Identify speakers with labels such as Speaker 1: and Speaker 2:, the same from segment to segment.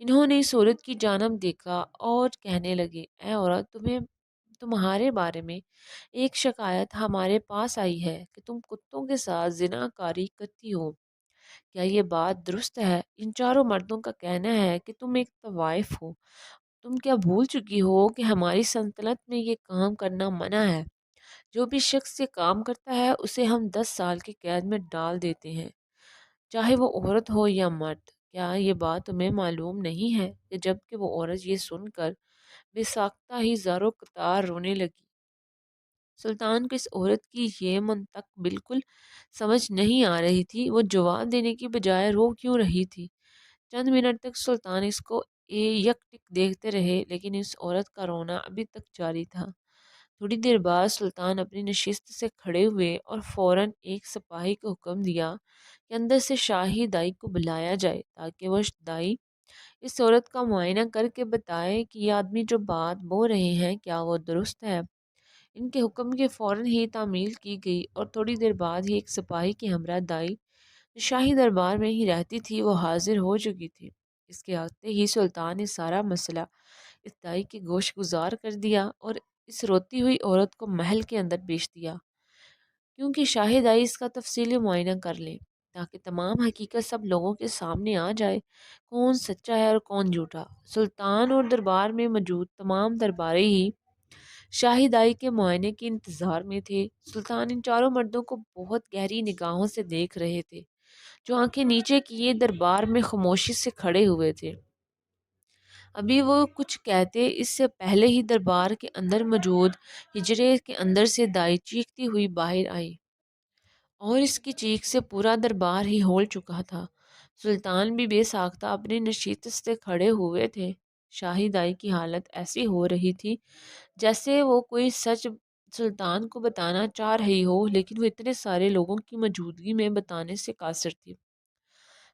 Speaker 1: انہوں نے اس عورت کی جانب دیکھا اور کہنے لگے، اے عورت، تمہارے بارے میں ایک شکایت ہمارے پاس آئی ہے کہ تم کتوں کے ساتھ زنا کاری کرتی ہو۔ کیا یہ بات درست ہے؟ ان چاروں مردوں کا کہنا ہے کہ تم ایک طوائف ہو۔ تم کیا بھول چکی ہو کہ ہماری سلطنت میں یہ کام کرنا منع ہے؟ جو بھی شخص یہ کام کرتا ہے اسے ہم 10 سال کی قید میں ڈال دیتے ہیں، چاہے وہ عورت ہو یا مرد۔ کیا یہ بات تمہیں معلوم نہیں ہے کہ جب کہ وہ عورت یہ سن کر بے ساختہ ہی زاروں قطار رونے لگی۔ سلطان کو اس عورت کی یہ منطق بالکل سمجھ نہیں آ رہی تھی، وہ جواب دینے کی بجائے رو کیوں رہی تھی۔ چند منٹ تک سلطان اس کو یک ٹک دیکھتے رہے، لیکن اس عورت کا رونا ابھی تک جاری تھا۔ تھوڑی دیر بعد سلطان اپنی نشست سے کھڑے ہوئے اور فوراً ایک سپاہی کو حکم دیا کہ اندر سے شاہی دائی کو بلایا جائے تاکہ وہ دائی اس عورت کا معائنہ کر کے بتائے کہ یہ آدمی جو بات بول رہے ہیں کیا وہ درست ہے۔ ان کے حکم کے فوراً ہی تعمیل کی گئی اور تھوڑی دیر بعد ہی ایک سپاہی کی ہمراہ دائی جو شاہی دربار میں ہی رہتی تھی وہ حاضر ہو چکی تھی۔ اس کے آتے ہی سلطان نے سارا مسئلہ اس دائی کے گوش گزار کر دیا اور اس روتی ہوئی عورت کو محل کے اندر بیچ دیا کیونکہ شاہد آئی اس کا تفصیلی معائنہ کر لیں تاکہ تمام حقیقت سب لوگوں کے سامنے آ جائے، کون سچا ہے اور کون جھوٹا۔ سلطان اور دربار میں موجود تمام درباری ہی شاہد آئی کے معائنے کے انتظار میں تھے۔ سلطان ان چاروں مردوں کو بہت گہری نگاہوں سے دیکھ رہے تھے جو آنکھیں نیچے کیے دربار میں خاموشی سے کھڑے ہوئے تھے۔ ابھی وہ کچھ کہتے اس سے پہلے ہی دربار کے اندر موجود حجرے کے اندر سے دائی چیختی ہوئی باہر آئی اور اس کی چیخ سے پورا دربار ہی ہول چکا تھا۔ سلطان بھی بے ساختہ اپنی نشست سے کھڑے ہوئے تھے۔ شاہی دائی کی حالت ایسی ہو رہی تھی جیسے وہ کوئی سچ سلطان کو بتانا چاہ رہی ہو، لیکن وہ اتنے سارے لوگوں کی موجودگی میں بتانے سے قاصر تھی۔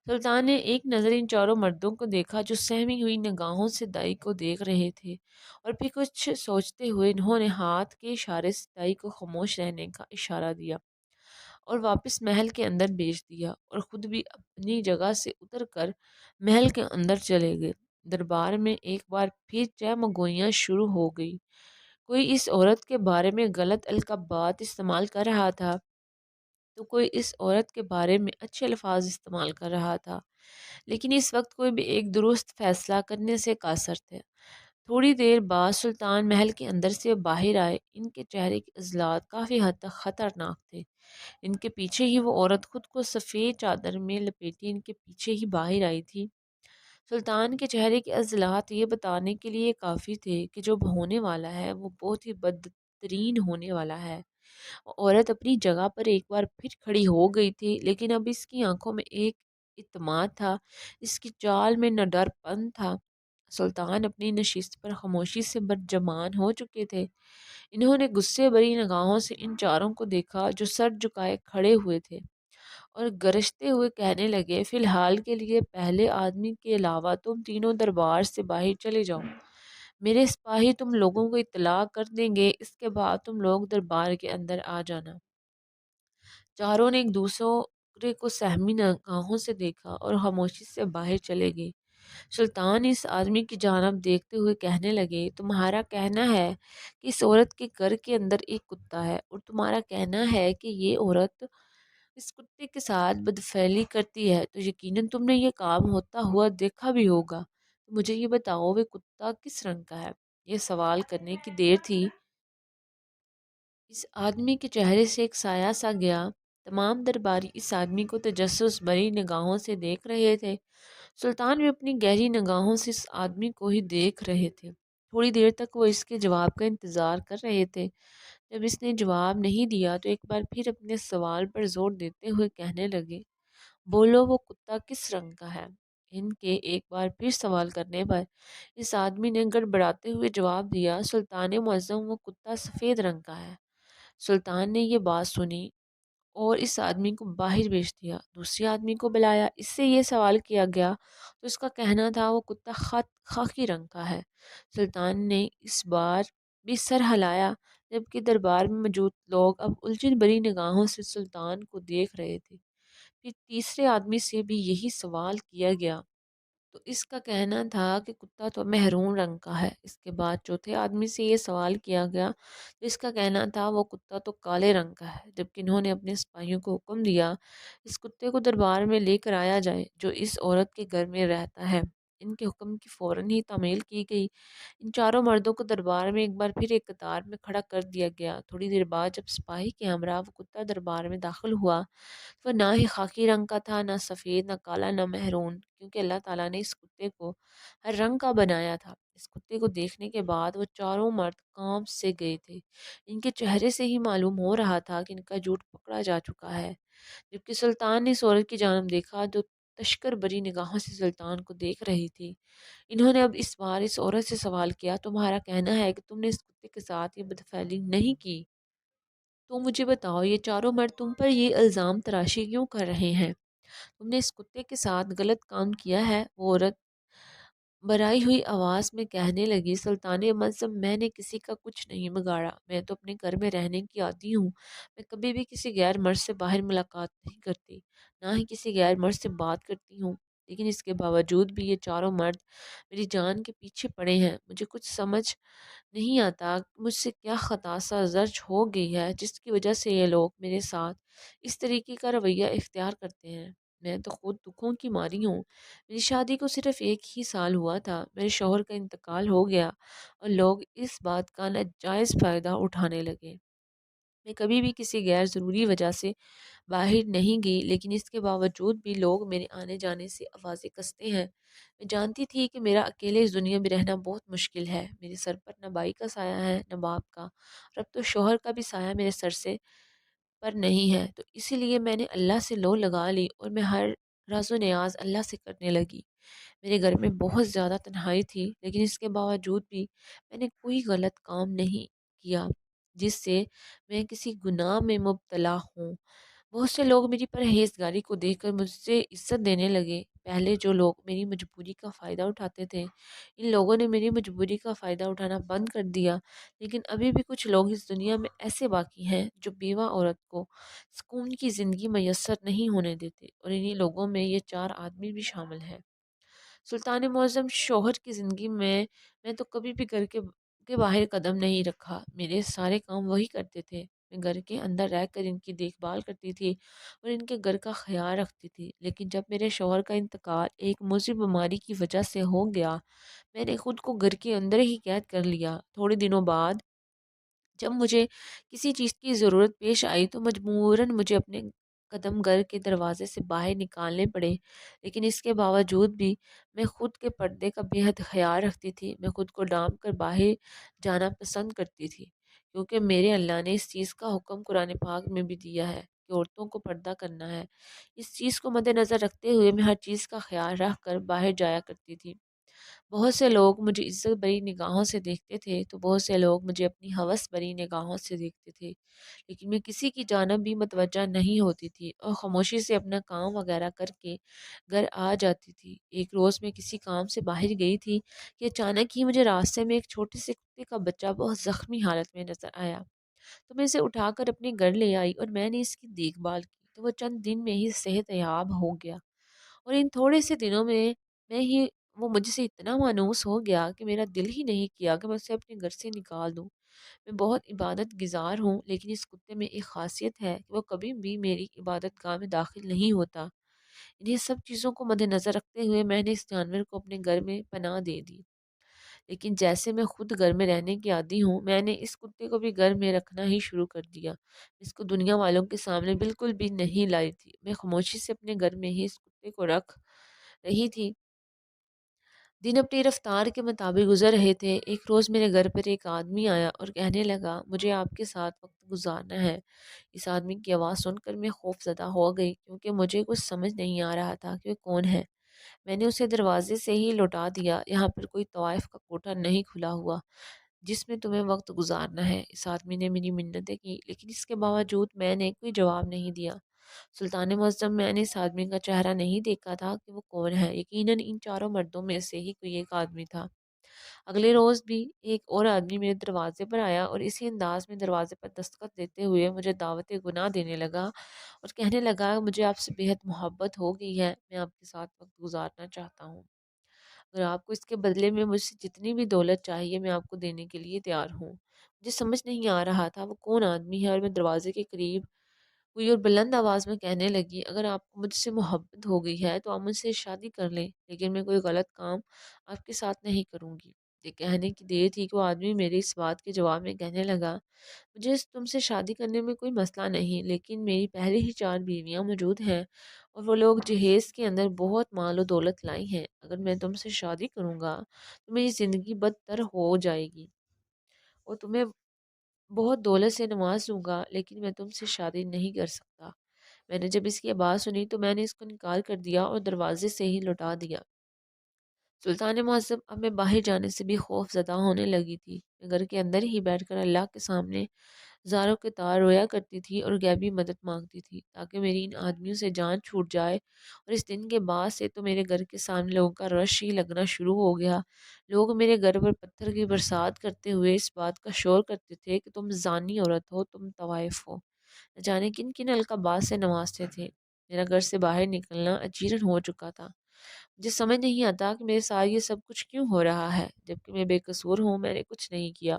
Speaker 1: سلطان نے ایک نظر ان چاروں مردوں کو دیکھا جو سہمی ہوئی نگاہوں سے دائی کو دیکھ رہے تھے، اور پھر کچھ سوچتے ہوئے انہوں نے ہاتھ کے اشارے سے دائی کو خاموش رہنے کا اشارہ دیا اور واپس محل کے اندر بھیج دیا اور خود بھی اپنی جگہ سے اتر کر محل کے اندر چلے گئے۔ دربار میں ایک بار پھر چہمگوئیاں شروع ہو گئی۔ کوئی اس عورت کے بارے میں غلط القابات استعمال کر رہا تھا تو کوئی اس عورت کے بارے میں اچھے الفاظ استعمال کر رہا تھا، لیکن اس وقت کوئی بھی ایک درست فیصلہ کرنے سے قاصر تھے۔ تھوڑی دیر بعد سلطان محل کے اندر سے باہر آئے۔ ان کے چہرے کے عضلات کافی حد تک خطرناک تھے۔ ان کے پیچھے ہی وہ عورت خود کو سفید چادر میں لپیٹی ان کے پیچھے ہی باہر آئی تھی۔ سلطان کے چہرے کے عضلات یہ بتانے کے لیے کافی تھے کہ جو ہونے والا ہے وہ بہت ہی بدترین ہونے والا ہے۔ عورت اپنی جگہ پر ایک بار پھر کھڑی ہو گئی تھی، لیکن اب اس کی آنکھوں میں ایک اعتماد تھا، اس کی چال میں نہ ڈر پن تھا۔ سلطان اپنی نشست پر خاموشی سے برجمان ہو چکے تھے۔ انہوں نے غصے بھری نگاہوں سے ان چاروں کو دیکھا جو سر جھکائے کھڑے ہوئے تھے اور گرجتے ہوئے کہنے لگے، فی الحال کے لیے پہلے آدمی کے علاوہ تم تینوں دربار سے باہر چلے جاؤ۔ میرے سپاہی تم لوگوں کو اطلاع کر دیں گے، اس کے بعد تم لوگ دربار کے اندر آ جانا۔ چاروں نے ایک دوسرے کو سہمی نگاہوں سے دیکھا اور خاموشی سے باہر چلے گئے۔ سلطان اس آدمی کی جانب دیکھتے ہوئے کہنے لگے، تمہارا کہنا ہے کہ اس عورت کے گھر کے اندر ایک کتا ہے اور تمہارا کہنا ہے کہ یہ عورت اس کتے کے ساتھ بدفعلی کرتی ہے، تو یقیناً تم نے یہ کام ہوتا ہوا دیکھا بھی ہوگا۔ تو مجھے یہ بتاؤ وہ کتا کس رنگ کا ہے؟ یہ سوال کرنے کی دیر تھی اس آدمی کے چہرے سے ایک سایہ سا گیا۔ تمام درباری اس آدمی کو تجسس بھری نگاہوں سے دیکھ رہے تھے۔ سلطان بھی اپنی گہری نگاہوں سے اس آدمی کو ہی دیکھ رہے تھے۔ تھوڑی دیر تک وہ اس کے جواب کا انتظار کر رہے تھے۔ جب اس نے جواب نہیں دیا تو ایک بار پھر اپنے سوال پر زور دیتے ہوئے کہنے لگے، بولو وہ کتا کس رنگ کا ہے؟ ان کے ایک بار پھر سوال کرنے پر اس آدمی نے گڑبڑاتے ہوئے جواب دیا، سلطان معظم وہ کتا سفید رنگ کا ہے۔ سلطان نے یہ بات سنی اور اس آدمی کو باہر بھیج دیا۔ دوسرے آدمی کو بلایا، اس سے یہ سوال کیا گیا تو اس کا کہنا تھا وہ کتا خاکی رنگ کا ہے۔ سلطان نے اس بار بھی سر ہلایا، جبکہ دربار میں موجود لوگ اب الجھن بھری نگاہوں سے سلطان کو دیکھ رہے تھے۔ پھر تیسرے آدمی سے بھی یہی سوال کیا گیا تو اس کا کہنا تھا کہ کتا تو مہرون رنگ کا ہے۔ اس کے بعد چوتھے آدمی سے یہ سوال کیا گیا تو اس کا کہنا تھا وہ کتا تو کالے رنگ کا ہے، جبکہ انہوں نے اپنے سپاہیوں کو حکم دیا اس کتے کو دربار میں لے کر آیا جائے جو اس عورت کے گھر میں رہتا ہے۔ ان کے حکم کی فوراً ہی تعمیل کی گئی۔ ان چاروں مردوں کو دربار میں ایک بار پھر ایک قطار میں کھڑا کر دیا گیا۔ تھوڑی دیر بعد جب سپاہی کے ہمراہ وہ کتا دربار میں داخل ہوا، وہ نہ ہی خاکی رنگ کا تھا، نہ سفید، نہ کالا، نہ مہرون، کیونکہ اللہ تعالیٰ نے اس کتے کو ہر رنگ کا بنایا تھا۔ اس کتے کو دیکھنے کے بعد وہ چاروں مرد کانپ سے گئے تھے۔ ان کے چہرے سے ہی معلوم ہو رہا تھا کہ ان کا جھوٹ پکڑا جا چکا ہے۔ جبکہ سلطان نے اس عورت کی جانب دیکھا جو تشکر بری نگاہوں سے سلطان کو دیکھ رہی تھی۔ انہوں نے اب اس بار اس عورت سے سوال کیا، تمہارا کہنا ہے کہ تم نے اس کتے کے ساتھ یہ بدفعلی نہیں کی؟ تو مجھے بتاؤ یہ چاروں مرد تم پر یہ الزام تراشی کیوں کر رہے ہیں؟ تم نے اس کتے کے ساتھ غلط کام کیا ہے۔ وہ عورت برائی ہوئی آواز میں کہنے لگی، سلطان معظم، میں نے کسی کا کچھ نہیں بگاڑا، میں تو اپنے گھر میں رہنے کی عادی ہوں، میں کبھی بھی کسی غیر مرد سے باہر ملاقات نہیں کرتی، نہ ہی کسی غیر مرد سے بات کرتی ہوں، لیکن اس کے باوجود بھی یہ چاروں مرد میری جان کے پیچھے پڑے ہیں۔ مجھے کچھ سمجھ نہیں آتا کہ مجھ سے کیا خطا سا زرچ ہو گئی ہے جس کی وجہ سے یہ لوگ میرے ساتھ اس طریقے کا رویہ اختیار کرتے ہیں۔ میں تو خود دکھوں کی ماری ہوں۔ میری شادی کو صرف ایک ہی سال ہوا تھا، میرے شوہر کا انتقال ہو گیا اور لوگ اس بات کا ناجائز فائدہ اٹھانے لگے۔ میں کبھی بھی کسی غیر ضروری وجہ سے باہر نہیں گئی، لیکن اس کے باوجود بھی لوگ میرے آنے جانے سے آوازیں کستے ہیں۔ میں جانتی تھی کہ میرا اکیلے اس دنیا میں رہنا بہت مشکل ہے۔ میرے سر پر نہ بھائی کا سایہ ہے نہ باپ کا، اور اب تو شوہر کا بھی سایہ میرے سر سے پر نہیں ہے۔ تو اسی لیے میں نے اللہ سے لو لگا لی اور میں ہر راز و نیاز اللہ سے کرنے لگی۔ میرے گھر میں بہت زیادہ تنہائی تھی، لیکن اس کے باوجود بھی میں نے کوئی غلط کام نہیں کیا جس سے میں کسی گناہ میں مبتلا ہوں۔ بہت سے لوگ میری پرہیزگاری کو دیکھ کر مجھ سے عزت دینے لگے۔ پہلے جو لوگ میری مجبوری کا فائدہ اٹھاتے تھے، ان لوگوں نے میری مجبوری کا فائدہ اٹھانا بند کر دیا، لیکن ابھی بھی کچھ لوگ اس دنیا میں ایسے باقی ہیں جو بیوہ عورت کو سکون کی زندگی میسر نہیں ہونے دیتے، اور انہی لوگوں میں یہ چار آدمی بھی شامل ہیں۔ سلطان معظم، شوہر کی زندگی میں تو کبھی بھی گھر کے باہر قدم نہیں رکھا۔ میرے سارے کام وہی کرتے تھے۔ میں گھر کے اندر رہ کر ان کی دیکھ بھال کرتی تھی اور ان کے گھر کا خیال رکھتی تھی، لیکن جب میرے شوہر کا انتقال ایک مزر بیماری کی وجہ سے ہو گیا، میں نے خود کو گھر کے اندر ہی قید کر لیا۔ تھوڑے دنوں بعد جب مجھے کسی چیز کی ضرورت پیش آئی تو مجبوراً مجھے اپنے قدم گھر کے دروازے سے باہر نکالنے پڑے، لیکن اس کے باوجود بھی میں خود کے پردے کا بے حد خیال رکھتی تھی۔ میں خود کو ڈانپ کر باہر جانا پسند کرتی تھی، کیونکہ میرے اللہ نے اس چیز کا حکم قرآن پاک میں بھی دیا ہے کہ عورتوں کو پردہ کرنا ہے۔ اس چیز کو مد نظر رکھتے ہوئے میں ہر چیز کا خیال رکھ کر باہر جایا کرتی تھی۔ بہت سے لوگ مجھے عزت بری نگاہوں سے دیکھتے تھے تو بہت سے لوگ مجھے اپنی ہوس بری نگاہوں سے دیکھتے تھے، لیکن میں کسی کی جانب بھی متوجہ نہیں ہوتی تھی اور خاموشی سے اپنا کام وغیرہ کر کے گھر آ جاتی تھی۔ ایک روز میں کسی کام سے باہر گئی تھی کہ اچانک ہی مجھے راستے میں ایک چھوٹے سے کتے کا بچہ بہت زخمی حالت میں نظر آیا، تو میں اسے اٹھا کر اپنے گھر لے آئی اور میں نے اس کی دیکھ بھال کی تو وہ چند دن میں ہی صحت یاب ہو گیا، اور ان تھوڑے سے دنوں میں ہی وہ مجھ سے اتنا مانوس ہو گیا کہ میرا دل ہی نہیں کیا کہ میں اسے اپنے گھر سے نکال دوں۔ میں بہت عبادت گزار ہوں، لیکن اس کتے میں ایک خاصیت ہے کہ وہ کبھی بھی میری عبادت گاہ میں داخل نہیں ہوتا۔ انہیں سب چیزوں کو مد نظر رکھتے ہوئے میں نے اس جانور کو اپنے گھر میں پناہ دے دی، لیکن جیسے میں خود گھر میں رہنے کی عادی ہوں، میں نے اس کتے کو بھی گھر میں رکھنا ہی شروع کر دیا۔ اس کو دنیا والوں کے سامنے بالکل بھی نہیں لائی تھی۔ میں خاموشی سے اپنے گھر میں ہی اس کتے کو رکھ رہی تھی۔ دن اپنی رفتار کے مطابق گزر رہے تھے۔ ایک روز میرے گھر پر ایک آدمی آیا اور کہنے لگا، مجھے آپ کے ساتھ وقت گزارنا ہے۔ اس آدمی کی آواز سن کر میں خوف زدہ ہو گئی، کیونکہ مجھے کچھ سمجھ نہیں آ رہا تھا کہ وہ کون ہے۔ میں نے اسے دروازے سے ہی لوٹا دیا، یہاں پر کوئی طوائف کا کوٹھا نہیں کھلا ہوا جس میں تمہیں وقت گزارنا ہے۔ اس آدمی نے میری منتیں کی، لیکن اس کے باوجود میں نے کوئی جواب نہیں دیا۔ سلطان معظم، میں نے اس آدمی کا چہرہ نہیں دیکھا تھا کہ وہ کون ہے، یقیناً ان چاروں مردوں میں سے ہی کوئی ایک آدمی تھا۔ اگلے روز بھی ایک اور آدمی میرے دروازے پر آیا اور اسی انداز میں دروازے پر دستخط دیتے ہوئے مجھے دعوت گناہ دینے لگا اور کہنے لگا، مجھے آپ سے بے حد محبت ہو گئی ہے، میں آپ کے ساتھ وقت گزارنا چاہتا ہوں۔ اور آپ کو اس کے بدلے میں مجھ سے جتنی بھی دولت چاہیے میں آپ کو دینے کے لیے تیار ہوں۔ مجھے سمجھ نہیں آ رہا تھا وہ کون آدمی ہے، اور میں دروازے کے قریب ہوئی اور بلند آواز میں کہنے لگی، اگر آپ کو مجھ سے محبت ہو گئی ہے تو آپ مجھ سے شادی کر لیں، لیکن میں کوئی غلط کام آپ کے ساتھ نہیں کروں گی۔ یہ کہنے کی دیر تھی کہ وہ آدمی میری اس بات کے جواب میں کہنے لگا، مجھے تم سے شادی کرنے میں کوئی مسئلہ نہیں، لیکن میری پہلے ہی 4 بیویاں موجود ہیں اور وہ لوگ جہیز کے اندر بہت مال و دولت لائی ہیں۔ اگر میں تم سے شادی کروں گا تو میری زندگی بدتر ہو جائے گی اور تمہیں بہت دولت سے نواز دوں گا، لیکن میں تم سے شادی نہیں کر سکتا۔ میں نے جب اس کی آواز سنی تو میں نے اس کو انکار کر دیا اور دروازے سے ہی لوٹا دیا۔ سلطان معظم اب میں باہر جانے سے بھی خوف زدہ ہونے لگی تھی۔ میں گھر کے اندر ہی بیٹھ کر اللہ کے سامنے زاروں کے تار رویا کرتی تھی اور غیبی مدد مانگتی تھی تاکہ میری ان آدمیوں سے جان چھوٹ جائے۔ اور اس دن کے بعد سے تو میرے گھر کے سامنے لوگوں کا رش ہی لگنا شروع ہو گیا۔ لوگ میرے گھر پر پتھر کی برسات کرتے ہوئے اس بات کا شور کرتے تھے کہ تم زانی عورت ہو، تم طوائف ہو۔ نہ جانے کن کن القابات سے نوازتے تھے۔ میرا گھر سے باہر نکلنا اجیرن ہو چکا تھا۔ مجھے سمجھ نہیں آتا کہ میرے ساتھ یہ سب کچھ کیوں ہو رہا ہے، جبکہ میں بے قصور ہوں، میں نے کچھ نہیں کیا۔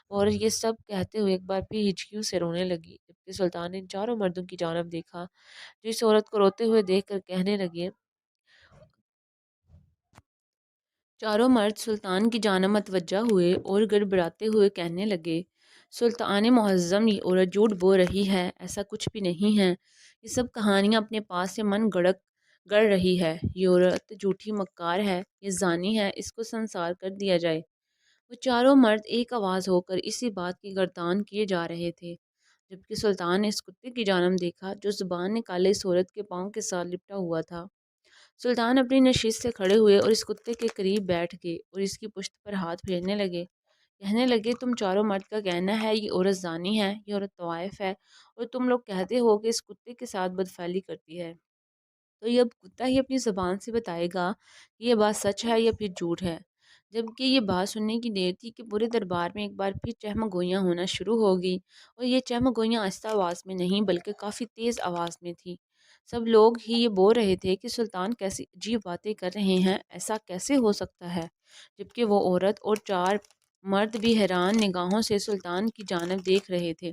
Speaker 1: اور یہ سب کہتے ہوئے ایک بار پھر ہچکیوں سے رونے لگی، جبکہ سلطان نے ان 4 مردوں کی جانب دیکھا جو اس عورت کو روتے ہوئے دیکھ کر کہنے لگے، 4 مرد سلطان کی جانب متوجہ ہوئے اور گڑبڑاتے ہوئے کہنے لگے، سلطان معظم، یہ عورت جھوٹ بول رہی ہے، ایسا کچھ بھی نہیں ہے، یہ سب کہانیاں اپنے پاس سے من گڑ رہی ہے، یہ عورت جھوٹی مکار ہے، یہ زانی ہے، اس کو سنسار کر دیا جائے۔ وہ 4 مرد ایک آواز ہو کر اسی بات کی گردان کیے جا رہے تھے، جبکہ سلطان نے اس کتے کی جانب دیکھا جو زبان نکالے اس عورت کے پاؤں کے ساتھ لپٹا ہوا تھا۔ سلطان اپنی نشست سے کھڑے ہوئے اور اس کتے کے قریب بیٹھ گئے اور اس کی پشت پر ہاتھ پھیرنے لگے، کہنے لگے، تم 4 مرد کا کہنا ہے یہ عورت زانی ہے، یہ عورت طوائف ہے، اور تم لوگ کہتے ہو کہ اس کتے کے ساتھ بدفعلی کرتی ہے۔ تو یہ اب کتا ہی اپنی زبان سے بتائے گا کہ یہ بات سچ ہے یا پھر جھوٹ ہے۔ جبکہ یہ بات سننے کی دیر تھی کہ پورے دربار میں ایک بار پھر چہمہ گوئیاں ہونا شروع ہو گئی، اور یہ چہمہ گوئیاں آہستہ آواز میں نہیں بلکہ کافی تیز آواز میں تھی۔ سب لوگ ہی یہ بول رہے تھے کہ سلطان کیسی عجیب باتیں کر رہے ہیں، ایسا کیسے ہو سکتا ہے، جبکہ وہ عورت اور 4 مرد بھی حیران نگاہوں سے سلطان کی جانب دیکھ رہے تھے۔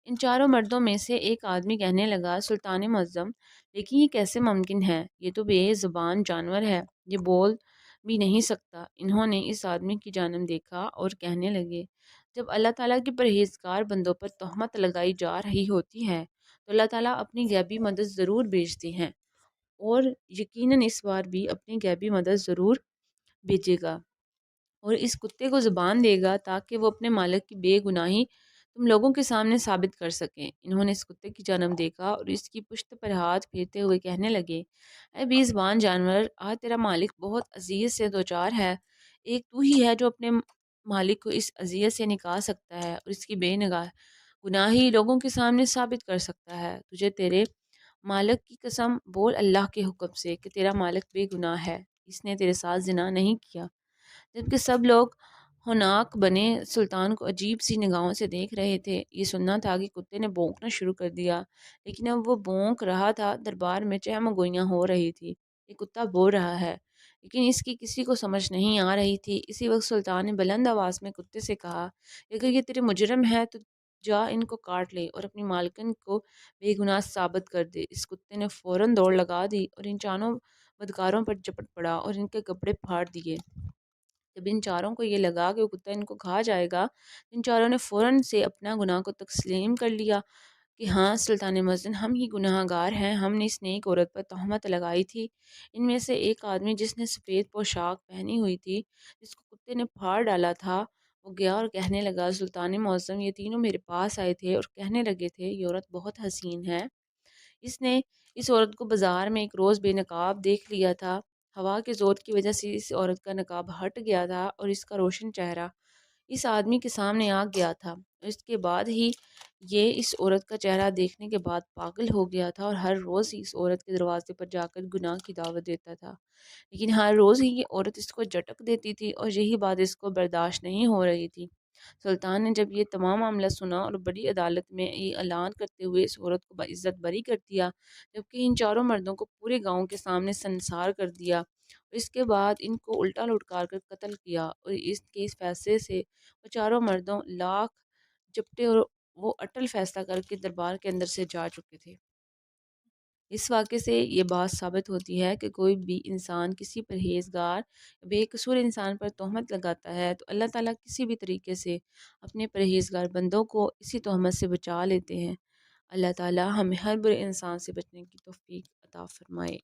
Speaker 1: ان 4 مردوں میں سے ایک آدمی کہنے لگا، سلطان معظم، لیکن یہ کیسے ممکن ہے، یہ تو بے زبان جانور ہے، یہ بول بھی نہیں سکتا۔ انہوں نے اس آدمی کی جانب دیکھا اور کہنے لگے، جب اللہ تعالیٰ کی پرہیزگار بندوں پر تہمت لگائی جا رہی ہوتی ہے تو اللہ تعالیٰ اپنی غیبی مدد ضرور بھیجتے ہیں، اور یقیناً اس بار بھی اپنی غیبی مدد ضرور بھیجے گا اور اس کتے کو زبان دے گا تاکہ وہ اپنے مالک کی بے گناہی تم لوگوں کے سامنے ثابت کر سکیں۔ انہوں نے اس کتے کی جانب دیکھا اور اس کی پشت پر ہاتھ پھیرتے ہوئے کہنے لگے، اے بے زبان جانور، آج تیرا مالک بہت اذیت سے دوچار ہے، ایک تو ہی ہے جو اپنے مالک کو اس اذیت سے نکال سکتا ہے اور اس کی بے نگاہ گناہی لوگوں کے سامنے ثابت کر سکتا ہے۔ تجھے تیرے مالک کی قسم، بول اللہ کے حکم سے کہ تیرا مالک بے گناہ ہے، اس نے تیرے ساتھ زنا نہیں کیا۔ جبکہ سب لوگ ہوناک بنے سلطان کو عجیب سی نگاہوں سے دیکھ رہے تھے۔ یہ سننا تھا کہ کتے نے بھونکنا شروع کر دیا، لیکن اب وہ بھونک رہا تھا، دربار میں چہم گوئیاں ہو رہی تھی، یہ کتا بول رہا ہے، لیکن اس کی کسی کو سمجھ نہیں آ رہی تھی۔ اسی وقت سلطان نے بلند آواز میں کتے سے کہا، اگر یہ تیرے مجرم ہے تو جا ان کو کاٹ لے اور اپنی مالکن کو بے گناہ ثابت کر دے۔ اس کتے نے فوراً دوڑ لگا دی اور ان 4 بدکاروں پر جپٹ پڑا اور ان کے کپڑے پھاڑ دیے۔ جب ان 4 کو یہ لگا کہ وہ کتا ان کو کھا جائے گا، ان 4 نے فوراً سے اپنا گناہ کو تسلیم کر لیا کہ ہاں سلطان معظم، ہم ہی گناہ گار ہیں، ہم نے اس نیک عورت پر تہمت لگائی تھی۔ ان میں سے ایک آدمی جس نے سفید پوشاک پہنی ہوئی تھی، جس کو کتے نے پھاڑ ڈالا تھا، وہ گیا اور کہنے لگا، سلطان معظم، یہ تینوں میرے پاس آئے تھے اور کہنے لگے تھے یہ عورت بہت حسین ہے۔ اس نے اس عورت کو بازار میں ایک روز بے نقاب دیکھ لیا تھا، ہوا کے زور کی وجہ سے اس عورت کا نقاب ہٹ گیا تھا اور اس کا روشن چہرہ اس آدمی کے سامنے آ گیا تھا۔ اس کے بعد ہی یہ اس عورت کا چہرہ دیکھنے کے بعد پاگل ہو گیا تھا اور ہر روز ہی اس عورت کے دروازے پر جا کر گناہ کی دعوت دیتا تھا، لیکن ہر روز ہی یہ عورت اس کو جھٹک دیتی تھی اور یہی بات اس کو برداشت نہیں ہو رہی تھی۔ سلطان نے جب یہ تمام معاملہ سنا اور بڑی عدالت میں یہ اعلان کرتے ہوئے اس عورت کو باعزت بری کر دیا، جبکہ ان 4 مردوں کو پورے گاؤں کے سامنے سنسار کر دیا اس کے بعد ان کو الٹا لٹکار کر قتل کیا، اور اس کے اس فیصلے سے وہ چاروں مردوں لاکھ جپٹے، اور وہ اٹل فیصلہ کر کے دربار کے اندر سے جا چکے تھے۔ اس واقعے سے یہ بات ثابت ہوتی ہے کہ کوئی بھی انسان کسی پرہیزگار بے قصور انسان پر تہمت لگاتا ہے تو اللہ تعالیٰ کسی بھی طریقے سے اپنے پرہیزگار بندوں کو اسی تہمت سے بچا لیتے ہیں۔ اللہ تعالیٰ ہمیں ہر برے انسان سے بچنے کی توفیق عطا فرمائے۔